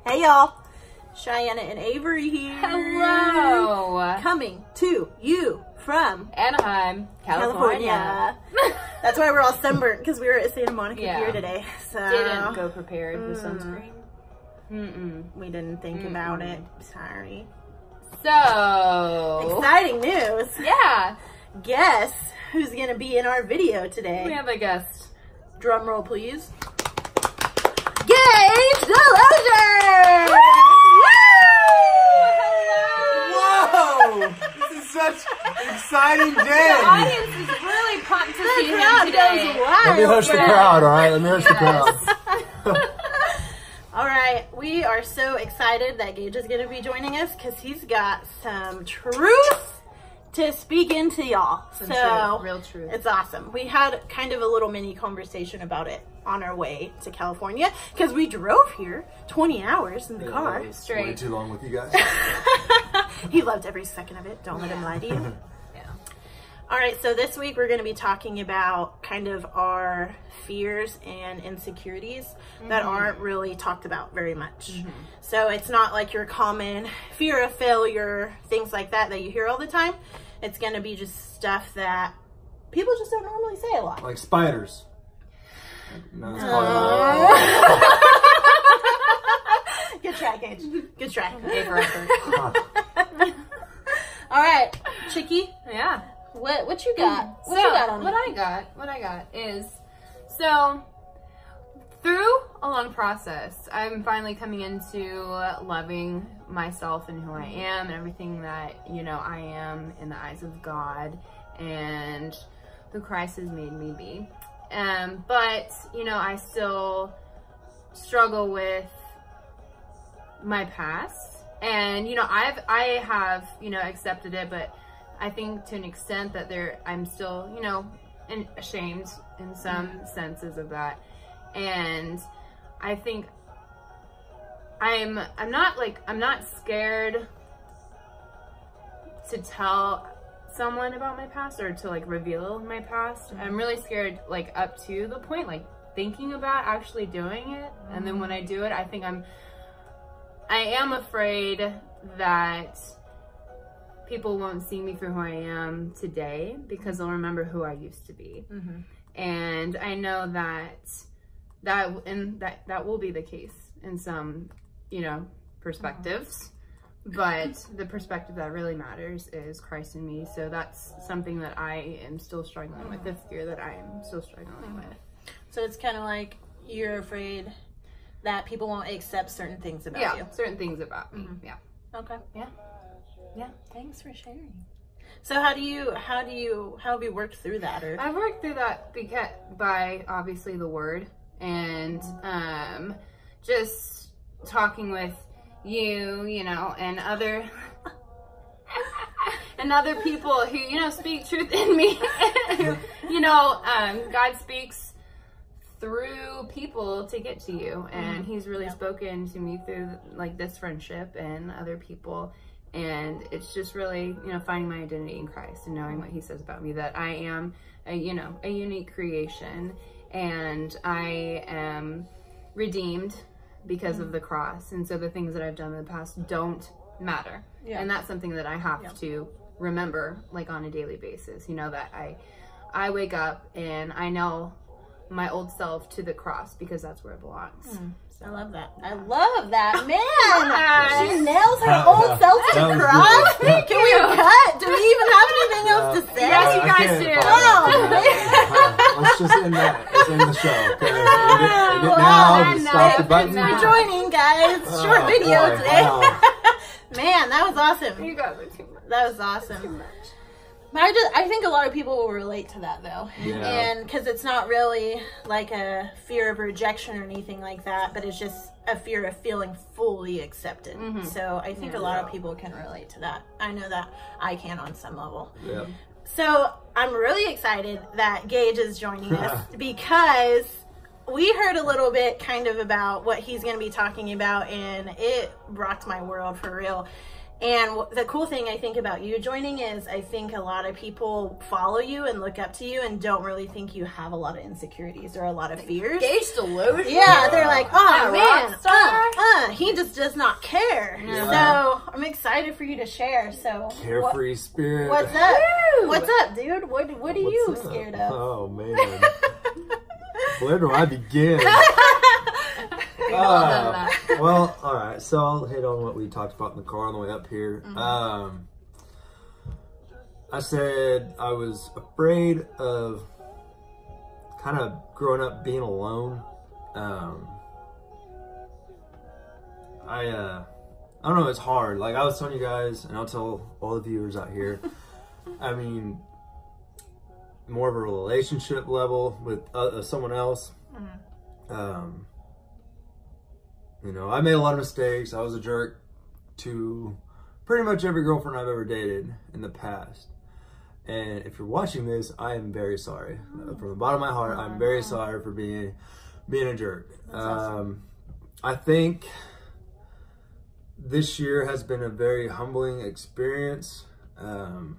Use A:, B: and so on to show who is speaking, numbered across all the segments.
A: Hey y'all, Cheyenne and Avery here.
B: Hello.
A: Coming to you from
B: Anaheim, California.
A: That's why we're all sunburnt, because we were at Santa Monica Pier today. So
B: didn't go prepared with sunscreen.
A: We didn't think about it. Sorry.
B: So
A: exciting news.
B: Yeah.
A: Guess who's gonna be in our video today?
B: We have a guest.
A: Drum roll, please. Gage the Loser!
C: Whoa! This is such an exciting day.
B: The audience is really pumped to see him today.
C: Let me hush the crowd, all right? Let me hush the crowd.
A: All right, we are so excited that Gage is going to be joining us because he's got some truth to speak into y'all.
B: Real truth.
A: It's awesome. We had kind of a little mini conversation about it on our way to California because we drove here 20 hours in the car.
C: Straight. Way too long with you guys.
A: He loved every second of it. Don't let him lie to you. All right, so this week we're going to be talking about kind of our fears and insecurities that aren't really talked about very much. So it's not like your common fear of failure, things like that you hear all the time. It's going to be just stuff that people just don't normally say a lot.
C: Like spiders. No, it's
A: Good try, Gage. Good try. All right, Chicky.
B: Yeah.
A: What you got? What
B: I got is, so through a long process, I'm finally coming into loving myself and who I am and everything that, I am in the eyes of God and who Christ has made me be. But, I still struggle with my past, and, I have, accepted it, but I think to an extent that I'm still, ashamed in some senses of that. And I think I'm not scared to tell someone about my past or to reveal my past. I'm really scared up to the point thinking about actually doing it. And then when I do it, I think I am afraid that people won't see me for who I am today because they'll remember who I used to be. And I know that will be the case in some, perspectives. But the perspective that really matters is Christ in me. So that's something that I am still struggling with, the fear that I am still struggling with.
A: So it's kind of like you're afraid that people won't accept certain things about you.
B: Yeah, certain things about me. Yeah.
A: Okay.
B: Yeah. Yeah.
A: Thanks for sharing. So how have you worked through that? Or
B: I've worked through that by obviously the word and just talking with you, and other people who, speak truth in me. God speaks through people to get to you, and he's really spoken to me through this friendship and other people. And it's just really, finding my identity in Christ and knowing what he says about me, that I am a unique creation and I am redeemed because of the cross. And so the things that I've done in the past don't matter. And that's something that I have to remember on a daily basis, that I wake up and I know my old self to the cross because that's where it belongs.
A: I love that. I love that. Man, she nails her old self to the cross. Can we cut? Do we even have anything else to say?
B: Yes, you guys do.
A: Oh,
C: let's just end that. Let's end the show. Okay? End it now. Just stop the button.
A: Thanks for joining, guys. Short video today. Wow. Man, that was awesome.
B: You guys are too much.
A: That was awesome.
B: Too much.
A: I think a lot of people will relate to that though.
C: Yeah.
A: And because it's not really like a fear of rejection or anything like that, but it's just a fear of feeling fully accepted. So I think a lot of people can relate to that. I know that I can on some level.
C: Yeah.
A: So I'm really excited that Gage is joining us because we heard a little bit kind of about what he's going to be talking about, and it rocked my world for real. And the cool thing I think about you joining is I think a lot of people follow you and look up to you and don't really think you have a lot of insecurities or a lot of fears.
B: Gage delusion.
A: Yeah, they're like, oh man, he just does not care.
C: Yeah.
A: So I'm excited for you to share. So
C: Carefree spirit.
A: what's up? What's up, dude? What are
C: What's
A: you
C: up?
A: scared of?
C: Oh man, where do I begin? Well, all right. So I'll hit on what we talked about in the car on the way up here. I said I was afraid of kind of growing up being alone. I don't know, it's hard. Like I was telling you guys, and I'll tell all the viewers out here, I mean, more of a relationship level with someone else. You know, I made a lot of mistakes. I was a jerk to pretty much every girlfriend I've ever dated in the past. And if you're watching this, I am very sorry. From the bottom of my heart, I'm very sorry for being a jerk. Awesome. I think this year has been a very humbling experience. You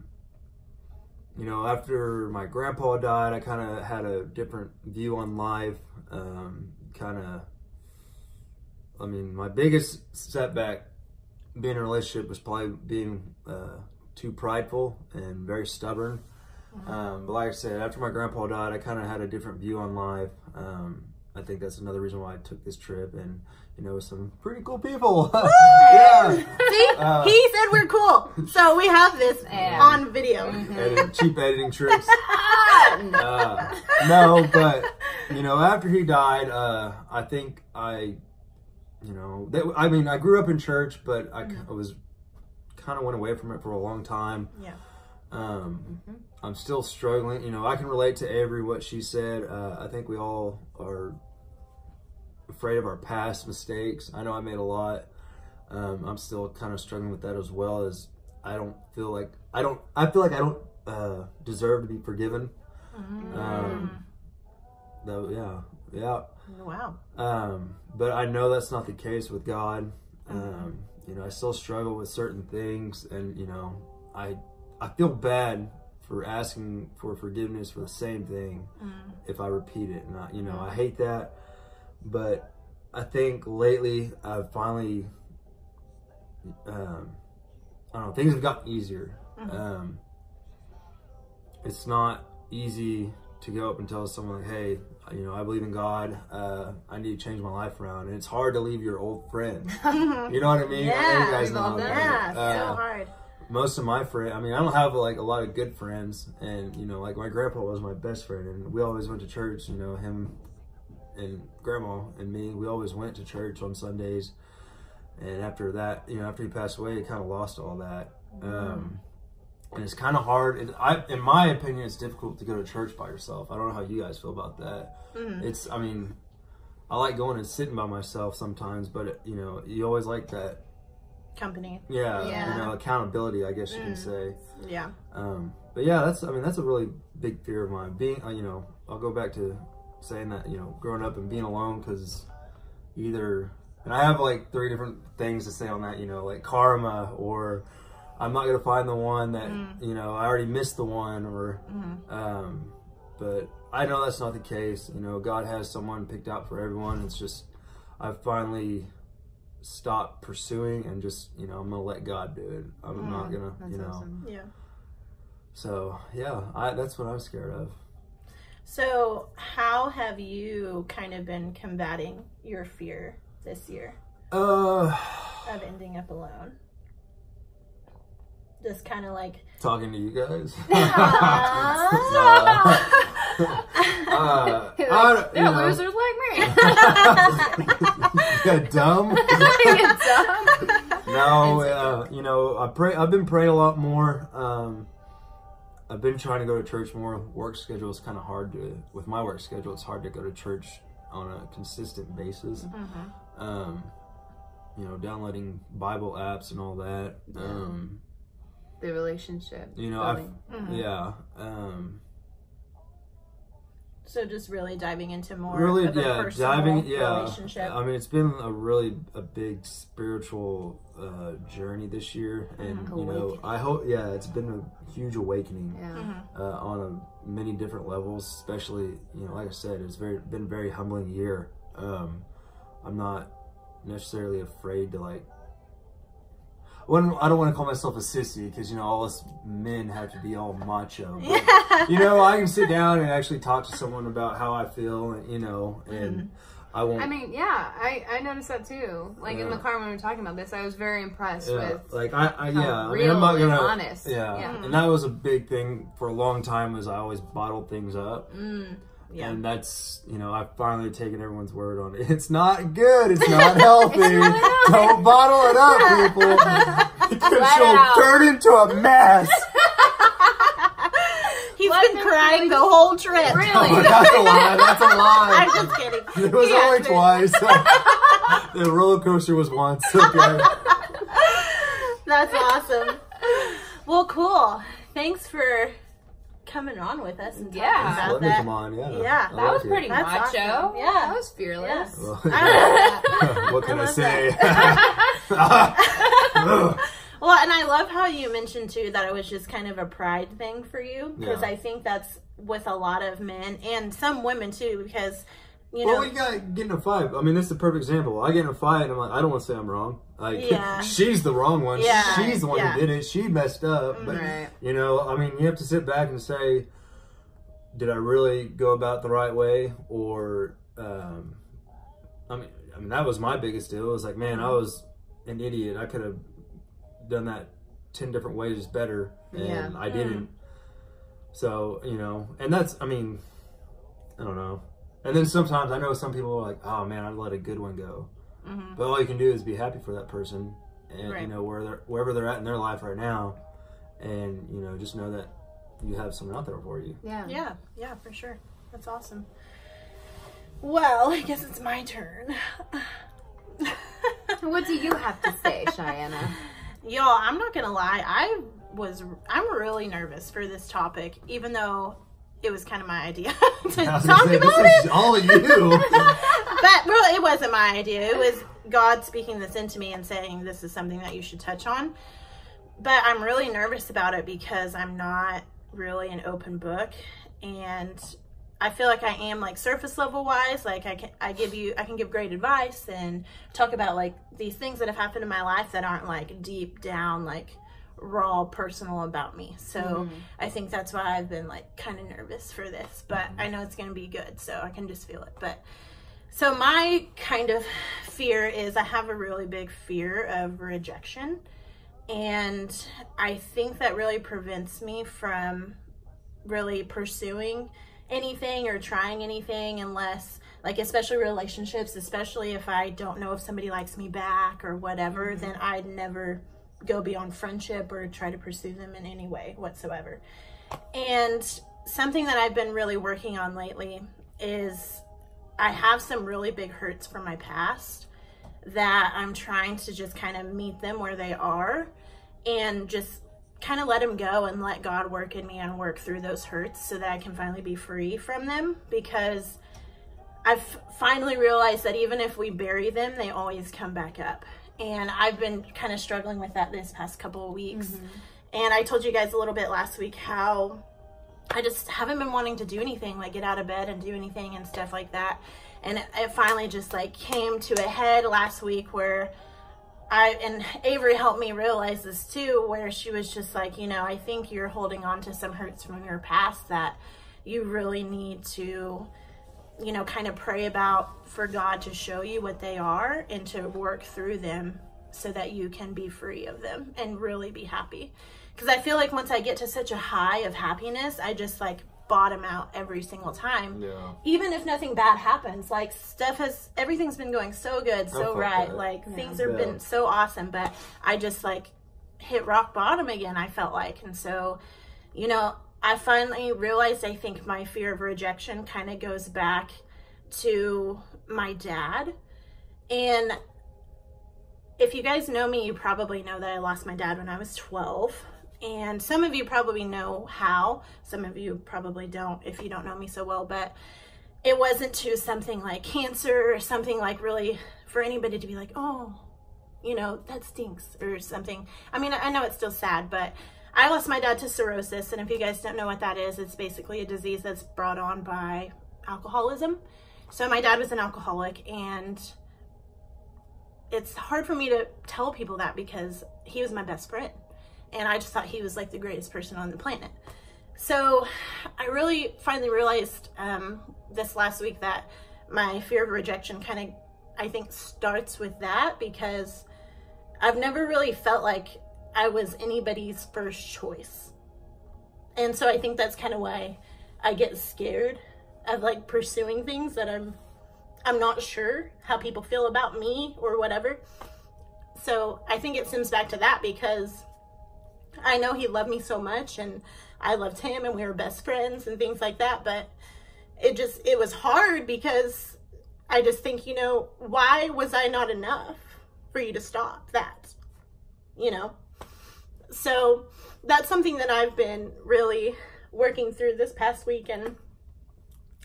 C: know, after my grandpa died, I kind of had a different view on life. I mean, my biggest setback being in a relationship was probably being too prideful and very stubborn. But like I said, after my grandpa died, I kind of had a different view on life. I think that's another reason why I took this trip, and you know, some pretty cool people. Yeah.
A: See, he said we're cool, so we have this on video.
C: Cheap editing tricks. No, but you know, after he died, I think you know, I mean, I grew up in church, but I was kind of went away from it for a long time. Yeah. I'm still struggling. You know, I can relate to Avery, what she said. I think we all are afraid of our past mistakes. I know I made a lot. I'm still kind of struggling with that as well. As I feel like I don't deserve to be forgiven. Though, yeah.
A: Wow.
C: But I know that's not the case with God. You know, I still struggle with certain things, and you know, I feel bad for asking for forgiveness for the same thing if I repeat it. And you know, I hate that. But I think lately I've finally, I don't know, things have gotten easier. It's not easy to go up and tell someone, like, hey, you know, I believe in God. I need to change my life around. And it's hard to leave your old friend. You know what I mean?
A: Yeah,
C: you guys know
A: yeah, so hard.
C: Most of my friends, I mean, I don't have like a lot of good friends. And, you know, like my grandpa was my best friend. And we always went to church, you know, him and grandma and me, we always went to church on Sundays. And after that, you know, after he passed away, it kind of lost all that. And it's kind of hard. In my opinion, it's difficult to go to church by yourself. I don't know how you guys feel about that. It's, I mean, I like going and sitting by myself sometimes, but you know, you always like that
A: company.
C: Yeah. You know, accountability, I guess you can say.
A: Yeah.
C: But yeah, that's a really big fear of mine. Being, you know, I'll go back to saying that, you know, growing up and being alone, because either, and I have like 3 different things to say on that, you know, like karma, or I'm not going to find the one that, you know, I already missed the one, or, but I know that's not the case. You know, God has someone picked out for everyone. It's just, I've finally stopped pursuing and just, you know, I'm going to let God do it. I'm not going to, you know.
A: Awesome. Yeah.
C: So, yeah, that's what I'm scared of.
A: So, how have you kind of been combating your fear this year of ending up alone? Just kind of like
C: talking to you guys.
B: They're losers like me.
C: Yeah, dumb. No, you know, I've been praying a lot more. I've been trying to go to church more. Work schedule is kind of hard to, with my work schedule, it's hard to go to church on a consistent basis. You know, downloading Bible apps and all that.
B: The relationship.
C: You know,
A: so just really diving into more
C: really,
A: of a personal relationship.
C: I mean, it's been a big spiritual journey this year, and you know, I hope, it's been a huge awakening on many different levels. Especially, you know, like I said, it's been a very humbling year. I'm not necessarily afraid to like. I don't want to call myself a sissy because, you know, all us men have to be all macho. But, you know, I can sit down and actually talk to someone about how I feel, and, you know, and I won't.
B: I mean, yeah, I noticed that too. Like in the car when we were talking about this, I was very impressed with.
C: Like I mean,
B: I'm
C: not gonna.
B: Honest.
C: Yeah. And that was a big thing for a long time. Was I always bottled things up.
A: Yeah.
C: And that's, you know, I've finally taken everyone's word on it. It's not good. It's not healthy. Don't bottle it up, people. Because you'll turn into a mess.
A: He's been crying the whole trip.
B: Really?
C: Oh, that's a lie. That's a lie.
A: I'm just kidding.
C: It was only twice. The roller coaster was once. Okay.
A: That's awesome. Well, cool. Thanks for coming on with us and talking about
C: Let me
A: that.
C: Come on,
A: Yeah,
B: that was pretty
A: That's
B: macho.
A: awesome. Yeah,
B: that was fearless.
C: Well, what can I say?
A: Well, and I love how you mentioned too that it was just kind of a pride thing for you, because I think that's with a lot of men and some women too, because you know.
C: Well, you gotta get in a fight. I mean, this is a perfect example. I get in a fight and I'm like, I don't want to say I'm wrong. Like, she's the wrong one.
A: Yeah.
C: She's the one who did it. She messed up. But, you know, I mean, you have to sit back and say, did I really go about the right way? Or, I mean, that was my biggest deal. It was like, man, I was an idiot. I could have done that 10 different ways better. And I didn't. So, you know, and that's, I mean, I don't know. And then sometimes I know some people are like, oh man, I'd let a good one go. But all you can do is be happy for that person, and you know wherever they're at in their life right now, and you know just know that you have someone out there for you.
A: Yeah, for sure. That's awesome. Well, I guess it's my turn.
B: What do you have to say, Cheyenne?
A: Y'all, I'm not gonna lie. I'm really nervous for this topic, even though it was kind of my idea to talk about it.
C: All you.
A: But really, it wasn't my idea. It was God speaking this into me and saying this is something that you should touch on. But I'm really nervous about it because I'm not really an open book, and I feel like I am like surface level wise. Like I can give great advice and talk about like these things that have happened in my life that aren't like deep down like raw personal about me. So I think that's why I've been like kind of nervous for this, but I know it's going to be good, so I can just feel it. But so my kind of fear is I have a really big fear of rejection, and I think that really prevents me from really pursuing anything or trying anything unless like, especially relationships, especially if I don't know if somebody likes me back or whatever, then I'd never go beyond friendship or try to pursue them in any way whatsoever. And something that I've been really working on lately is I have some really big hurts from my past that I'm trying to just kind of meet them where they are and just kind of let them go and let God work in me and work through those hurts so that I can finally be free from them, because I've finally realized that even if we bury them, they always come back up. And I've been kind of struggling with that this past couple of weeks. And I told you guys a little bit last week how I just haven't been wanting to do anything, like get out of bed and do anything and stuff like that. And it finally just like came to a head last week where and Avery helped me realize this too, where she was just like, you know, I think you're holding on to some hurts from your past that you really need to, you know, kind of pray about for God to show you what they are and to work through them so that you can be free of them and really be happy. Because I feel like once I get to such a high of happiness, I just like bottom out every single time. Even if nothing bad happens, like everything's been going so good, so right, like things have been so awesome, but I just like hit rock bottom again, I felt like. And so, you know, I finally realized I think my fear of rejection kind of goes back to my dad. And if you guys know me, you probably know that I lost my dad when I was 12. And some of you probably know how. Some of you probably don't if you don't know me so well. But it wasn't to something like cancer or something like really for anybody to be like, oh, you know, that stinks or something. I mean, I know it's still sad, but I lost my dad to cirrhosis, and if you guys don't know what that is, it's basically a disease that's brought on by alcoholism. So my dad was an alcoholic, and it's hard for me to tell people that because he was my best friend. And I just thought he was like the greatest person on the planet. So I really finally realized this last week that my fear of rejection kind of, I think, starts with that, because I've never really felt like I was anybody's first choice. And so I think that's kind of why I get scared of like pursuing things that I'm not sure how people feel about me or whatever. So I think it stems back to that, because I know he loved me so much and I loved him and we were best friends and things like that. But it was hard because I just think, you know, why was I not enough for you to stop that, you know? So that's something that I've been really working through this past week. And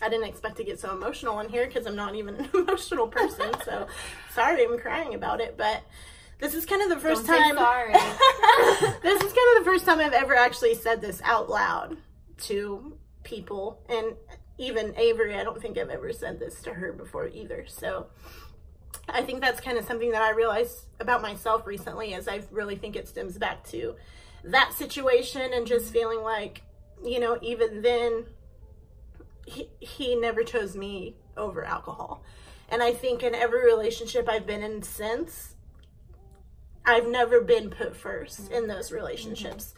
A: I didn't expect to get so emotional in here because I'm not even an emotional person. So sorry I'm crying about it, but this is kind of the first time.
B: Sorry.
A: This is kind of the first time I've ever actually said this out loud to people. And even Avery, I don't think I've ever said this to her before either. So I think that's kind of something that I realized about myself recently, as I really think it stems back to that situation and just feeling like, you know, even then he never chose me over alcohol. And I think in every relationship I've been in since, I've never been put first in those relationships.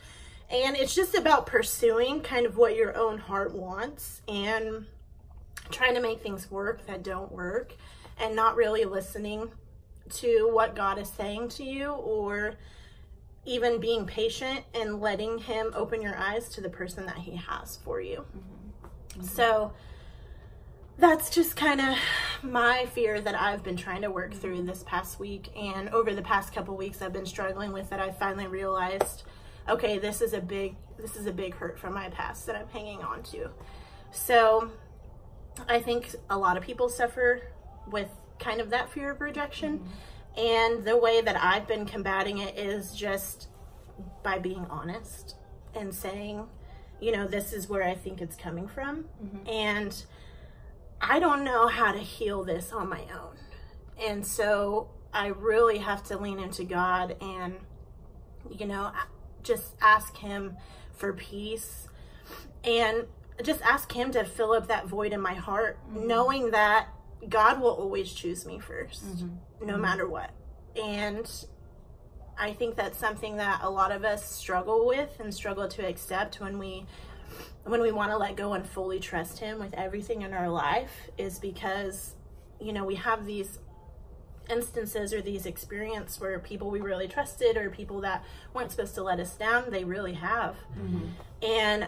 A: And it's just about pursuing kind of what your own heart wants and trying to make things work that don't work, and not really listening to what God is saying to you, or even being patient and letting him open your eyes to the person that he has for you. So that's just kind of my fear that I've been trying to work through this past week. And over the past couple weeks I've been struggling with it. I finally realized, okay, this is a big hurt from my past that I'm hanging on to. So I think a lot of people suffer with kind of that fear of rejection. And the way that I've been combating it is just by being honest and saying, you know, this is where I think it's coming from. And I don't know how to heal this on my own. And so I really have to lean into God and, you know, just ask him for peace and just ask him to fill up that void in my heart, knowing that God will always choose me first, no matter what. And I think that's something that a lot of us struggle with and struggle to accept when we want to let go and fully trust him with everything in our life, is because, you know, we have these instances or these experiences where people we really trusted, or people that weren't supposed to let us down, they really have. And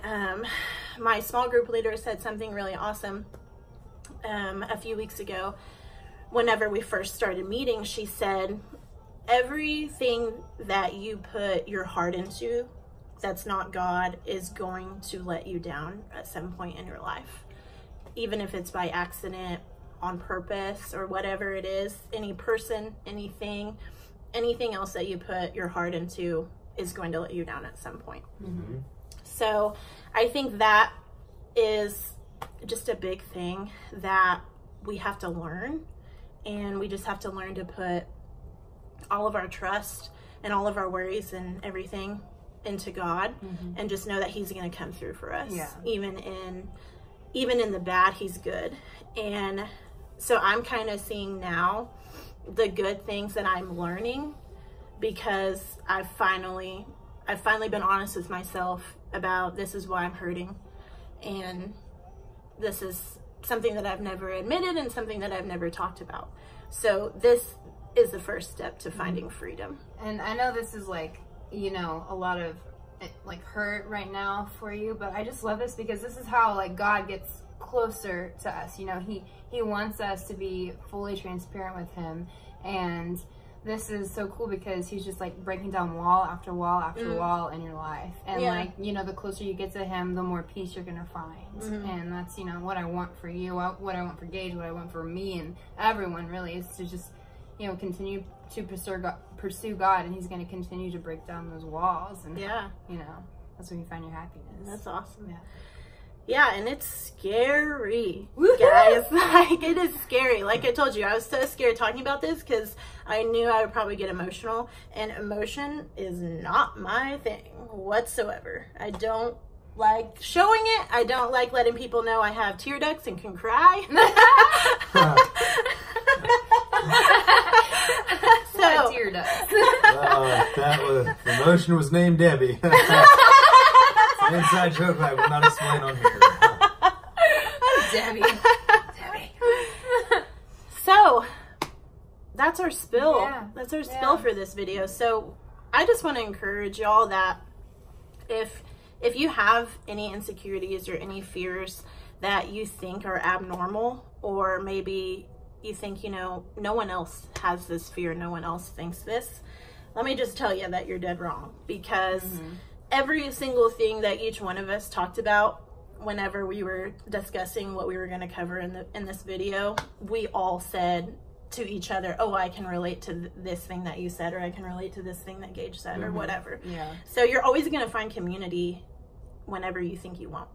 A: my small group leader said something really awesome a few weeks ago. Whenever we first started meeting, she said, everything that you put your heart into that's not God is going to let you down at some point in your life, even if it's by accident, on purpose, or whatever it is. Any person, anything else that you put your heart into is going to let you down at some point. So I think that is just a big thing that we have to learn, and we just have to learn to put all of our trust and all of our worries and everything into God, and just know that he's going to come through for us. Even in the bad, he's good. And so I'm kind of seeing now the good things that I'm learning, because I've finally been honest with myself about, this is why I'm hurting, and this is something that I've never admitted and something that I've never talked about. So this is the first step to finding freedom.
B: And I know this is like, you know, a lot of like hurt right now for you, but I just love this because this is how like God gets closer to us. You know, he wants us to be fully transparent with him, and this is so cool because he's just like breaking down wall after wall after wall in your life. And like, you know, the closer you get to him, the more peace you're gonna find. And that's, you know, what I want for you, what I want for Gage, what I want for me and everyone really, is to just, you know, continue to pursue God, and he's going to continue to break down those walls. And you know, that's where you find your happiness.
A: That's awesome. Yeah, and it's scary, guys. Like, it is scary. Like I told you, I was so scared talking about this because I knew I would probably get emotional, and emotion is not my thing whatsoever. I don't like showing it. I don't like letting people know I have tear ducts and can cry. So
B: tear ducts.
C: The emotion was named Debbie. It's an inside joke I will not explain on here.
B: Debbie.
A: So that's our spill.
B: Yeah.
A: That's our spill for this video. So I just want to encourage y'all that if you have any insecurities or any fears that you think are abnormal, or maybe you think, you know, no one else has this fear, no one else thinks this, let me just tell you that you're dead wrong. Because every single thing that each one of us talked about whenever we were discussing what we were going to cover in this video, we all said to each other, oh, I can relate to this thing that you said, or I can relate to this thing that Gage said, or whatever.
B: Yeah.
A: So you're always going to find community whenever you think you won't.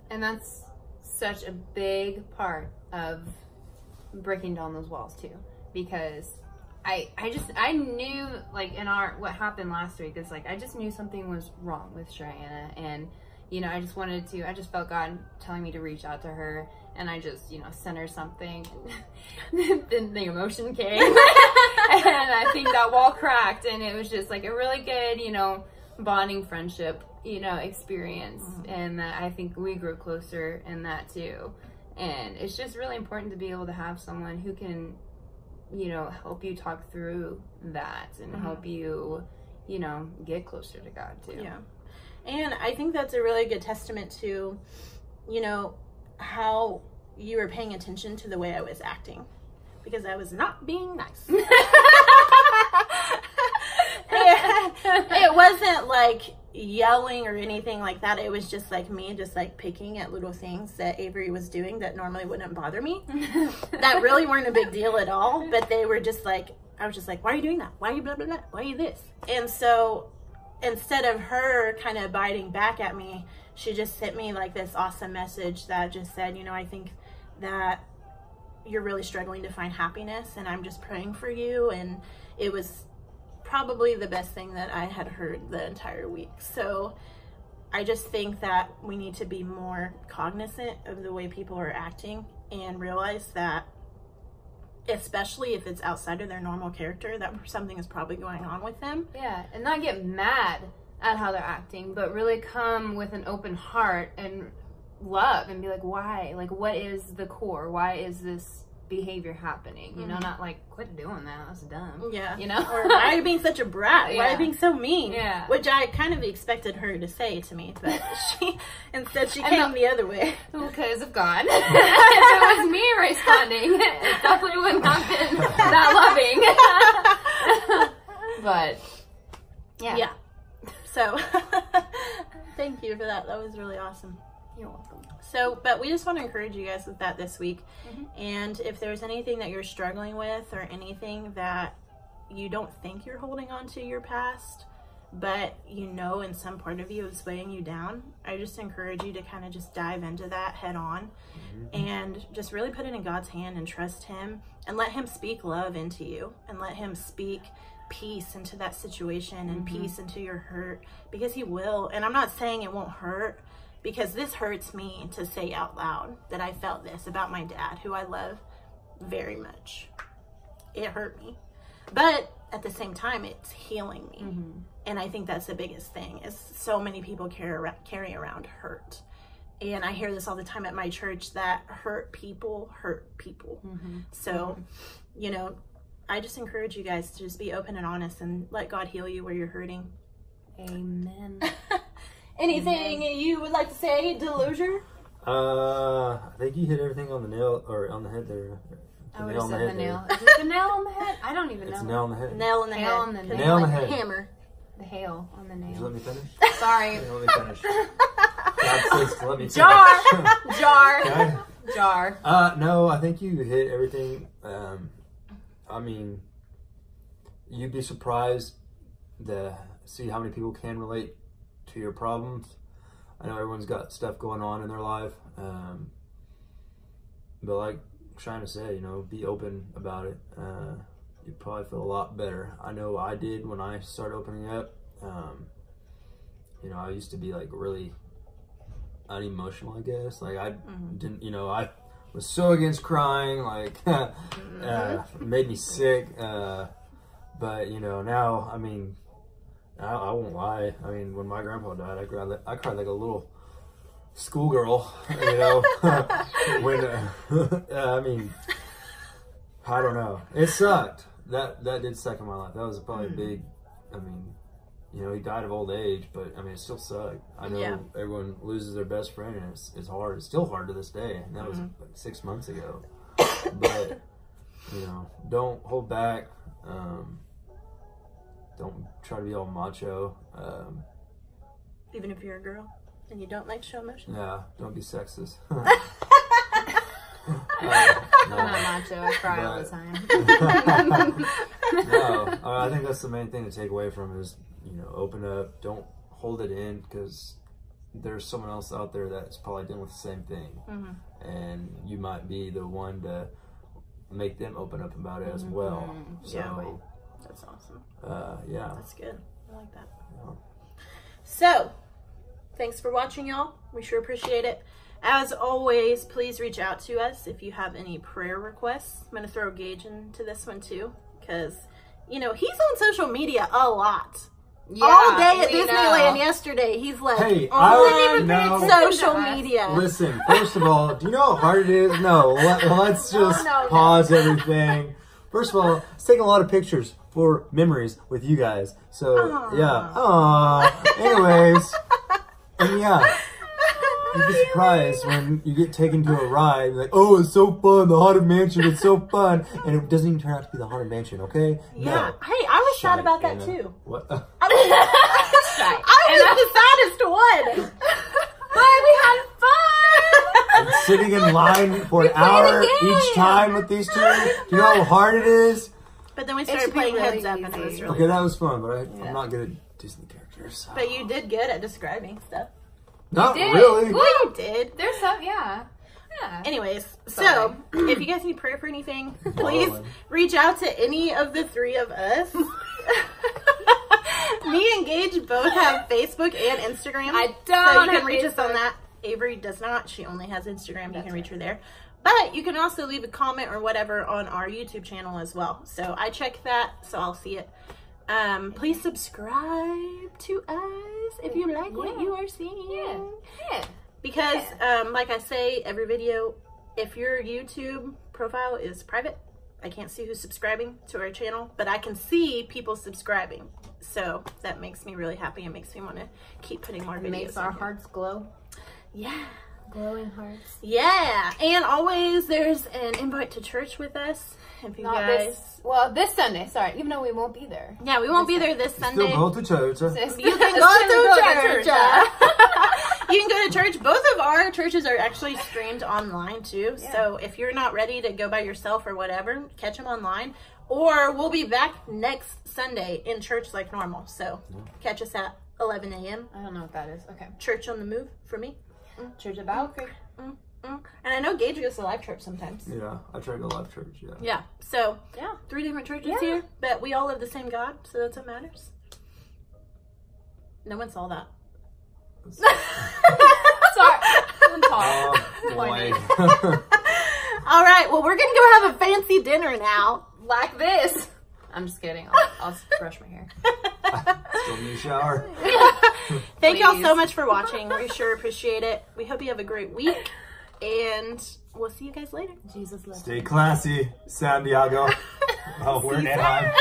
B: And that's such a big part of breaking down those walls too, because I knew, like, in what happened last week is, like, I just knew something was wrong with Cheyenne, and you know, I just felt God telling me to reach out to her, and I just, you know, sent her something. Then the emotion came, and I think that wall cracked, and it was just like a really good, you know, bonding friendship, you know, experience, and that I think we grew closer in that too. And it's just really important to be able to have someone who can, you know, help you talk through that and help you, you know, get closer to God too.
A: Yeah. And I think that's a really good testament to, you know, how you were paying attention to the way I was acting, because I was not being nice. It wasn't like yelling or anything like that. It was just like me just like picking at little things that Avery was doing that normally wouldn't bother me, that really weren't a big deal at all, but they were just like, I was just like, why are you doing that? Why are you blah blah blah? Why are you this? And so instead of her kind of biting back at me, she just sent me like this awesome message that just said, you know, I think that you're really struggling to find happiness, and I'm just praying for you. And it was probably the best thing that I had heard the entire week. So I just think that we need to be more cognizant of the way people are acting, and realize that, especially if it's outside of their normal character, that something is probably going on with them.
B: Yeah, and not get mad at how they're acting, but really come with an open heart and love and be like, why? Like, what is the core? Why is this behavior happening? You know, not like, quit doing that, that's dumb.
A: Yeah.
B: You know?
A: Or why are you being such a brat? Why are you being so mean?
B: Yeah.
A: Which I kind of expected her to say to me, but instead she came the other way.
B: Because of God. If it was me responding, it definitely wouldn't have been that loving. But, yeah.
A: So, thank you for that. That was really awesome.
B: You're welcome.
A: So, but we just want to encourage you guys with that this week. And if there's anything that you're struggling with, or anything that you don't think you're holding on to your past, but you know in some part of you is weighing you down, I just encourage you to kind of just dive into that head on and just really put it in God's hand and trust Him, and let Him speak love into you, and let Him speak peace into that situation, and peace into your hurt, because He will. And I'm not saying it won't hurt, because this hurts me to say out loud that I felt this about my dad, who I love very much. It hurt me, but at the same time, it's healing me. And I think that's the biggest thing, is so many people carry around hurt. And I hear this all the time at my church, that hurt people hurt people. So, you know, I just encourage you guys to just be open and honest, and let God heal you where you're hurting.
B: Amen.
A: Anything you would like to say, Delusion?
C: I think you hit everything on the nail, or on the head there.
B: I would have said the nail. Is it the nail on the head? I don't even know.
C: It's a nail on the head.
A: Nail on the
B: Hail
A: head.
B: on the nail.
C: Nail on the head.
A: Hammer.
B: The hail on the
C: Did you
B: nail.
C: let me finish?
B: Sorry.
C: Let me finish. God says to let me finish.
B: Jar. Jar.
C: Okay.
B: Jar.
C: No, I think you hit everything. I mean, you'd be surprised to see how many people can relate to your problems. I know everyone's got stuff going on in their life. But like I'm trying to say, you know, be open about it. You probably feel a lot better. I know I did when I started opening up. You know, I used to be like really unemotional, I guess. Like I didn't, you know, I was so against crying, like it made me sick. But you know, now, I mean, I won't lie. I mean, when my grandpa died, I cried like a little schoolgirl, you know. When I mean, I don't know. It sucked. That did suck in my life. That was probably a big. I mean, you know, he died of old age, but I mean, it still sucked. I know everyone loses their best friend, and it's hard. It's still hard to this day. And that was like 6 months ago. But you know, don't hold back. Don't try to be all macho.
A: Even if you're a girl and you don't like show emotion.
C: Yeah, don't be sexist.
B: I'm not macho. I cry all the time.
C: No, I think that's the main thing to take away from is, you know, open up. Don't hold it in, because there's someone else out there that's probably dealing with the same thing, and you might be the one to make them open up about it as well. So,
A: yeah, that's awesome.
C: Yeah,
A: that's good. I like that.
C: Yeah.
A: So, thanks for watching, y'all. We sure appreciate it. As always, please reach out to us if you have any prayer requests. I'm going to throw Gage into this one too, because, you know, he's on social media a lot. Yeah, all day at Disneyland yesterday. He's like,
C: hey,
A: on social media.
C: Listen, first of all, do you know how hard it is? No, let's just pause everything. First of all, let's take a lot of pictures for memories with you guys. So, yeah. Anyways, and yeah. You'd be surprised when you get taken to a ride, like, oh, it's so fun, the Haunted Mansion, it's so fun. And it doesn't even turn out to be the Haunted Mansion, okay?
A: Yeah.
C: No.
A: Hey, I was sad about that too.
C: What?
A: I was the saddest one. But we had fun.
C: And sitting in line for an hour each time with these two, do you know how hard it is?
A: But then we started playing Heads Up, and it was really
C: okay, that was fun, but I'm not good at Disney characters. So.
A: But you did good at describing stuff.
C: Not really.
A: Well, you did.
B: There's some, yeah.
A: Anyways, so if you guys need prayer for anything, please reach out to any of the three of us. Me and Gage both have Facebook and Instagram.
B: I don't.
A: So you can reach us on that. Avery does not. She only has Instagram. You can reach her there. But you can also leave a comment or whatever on our YouTube channel as well. So I check that, so I'll see it. Please subscribe to us if you like what you are seeing.
B: Yeah.
A: Because, like I say, every video, if your YouTube profile is private, I can't see who's subscribing to our channel, but I can see people subscribing. So that makes me really happy. It makes me want to keep putting more videos. It
B: makes our hearts glow.
A: Yeah.
B: Glowing hearts.
A: Yeah. And always there's an invite to church with us. If you guys...
B: This Sunday, sorry, even though we won't be there.
A: Yeah, we won't be there this Sunday.
C: Still go to church.
A: You can go to church. You can go to church. Both of our churches are actually streamed online too. Yeah. So if you're not ready to go by yourself or whatever, catch them online. Or we'll be back next Sunday in church like normal. So catch us at 11 a.m.
B: I don't know what that is. Okay.
A: Church on the Move for me.
B: Church about. Okay.
A: And I know Gage goes to live church sometimes.
C: Yeah, I try to go live church, yeah.
A: Yeah, so 3 different churches here, but we all love the same God, so that's what matters. No one saw that.
B: Sorry.
C: Oh, boy.
A: All right, well, we're going to go have a fancy dinner now.
B: Like this. I'm just kidding. I'll brush my hair.
C: Still need a shower.
A: Thank y'all so much for watching. We sure appreciate it. We hope you have a great week. And we'll see you guys later.
B: Jesus loves you.
C: Stay classy, San Diego. Oh, we're in Anaheim.